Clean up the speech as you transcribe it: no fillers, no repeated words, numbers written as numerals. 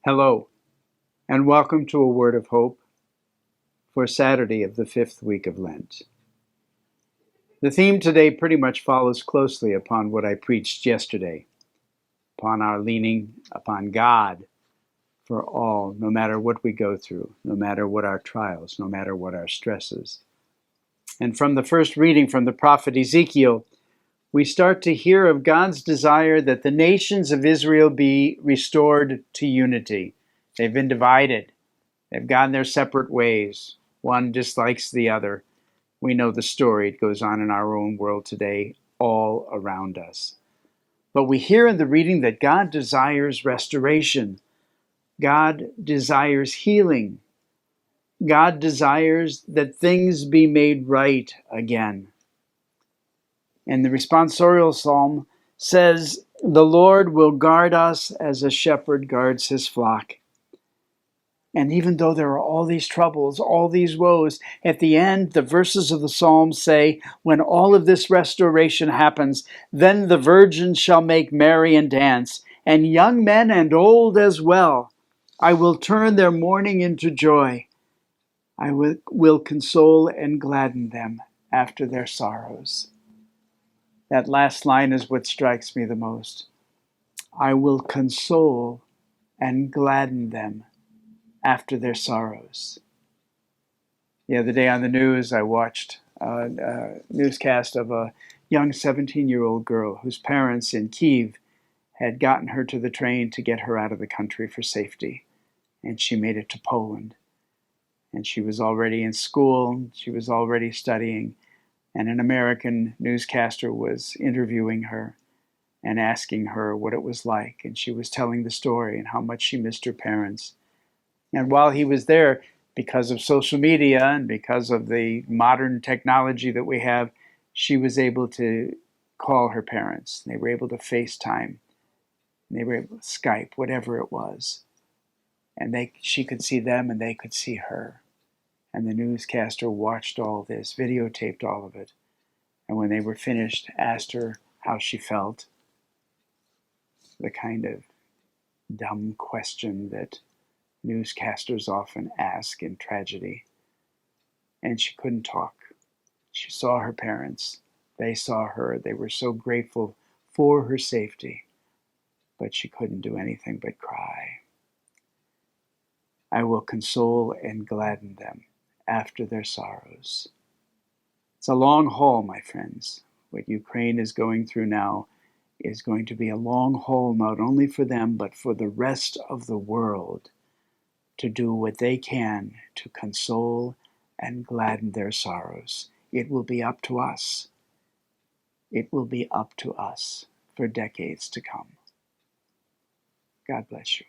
Hello, and welcome to a word of hope for Saturday of the fifth week of Lent. The theme today pretty much follows closely upon what I preached yesterday, upon our leaning upon God for all, no matter what we go through, no matter what our trials, no matter what our stresses. And from the first reading from the prophet Ezekiel, we start to hear of God's desire that the nations of Israel be restored to unity. They've been divided. They've gone their separate ways. One dislikes the other. We know the story. It goes on in our own world today, all around us. But we hear in the reading that God desires restoration. God desires healing. God desires that things be made right again. And the responsorial psalm says, "The Lord will guard us as a shepherd guards his flock." And even though there are all these troubles, all these woes, at the end, the verses of the psalm say, when all of this restoration happens, then the virgins shall make merry and dance, and young men and old as well. I will turn their mourning into joy. I will console and gladden them after their sorrows. That last line is what strikes me the most. I will console and gladden them after their sorrows. The other day on the news, I watched a newscast of a young 17-year-old girl whose parents in Kyiv had gotten her to the train to get her out of the country for safety. And she made it to Poland. And she was already in school, she was already studying, and an American newscaster was interviewing her and asking her what it was like. And she was telling the story and how much she missed her parents. And while he was there, because of social media and because of the modern technology that we have, she was able to call her parents. They were able to FaceTime. They were able to Skype, whatever it was. And she could see them and they could see her. And the newscaster watched all this, videotaped all of it. And when they were finished, asked her how she felt. The kind of dumb question that newscasters often ask in tragedy. And she couldn't talk. She saw her parents. They saw her. They were so grateful for her safety. But she couldn't do anything but cry. I will console and gladden them after their sorrows. It's a long haul, my friends. What Ukraine is going through now is going to be a long haul, not only for them, but for the rest of the world, to do what they can to console and gladden their sorrows. It will be up to us. It will be up to us for decades to come. God bless you.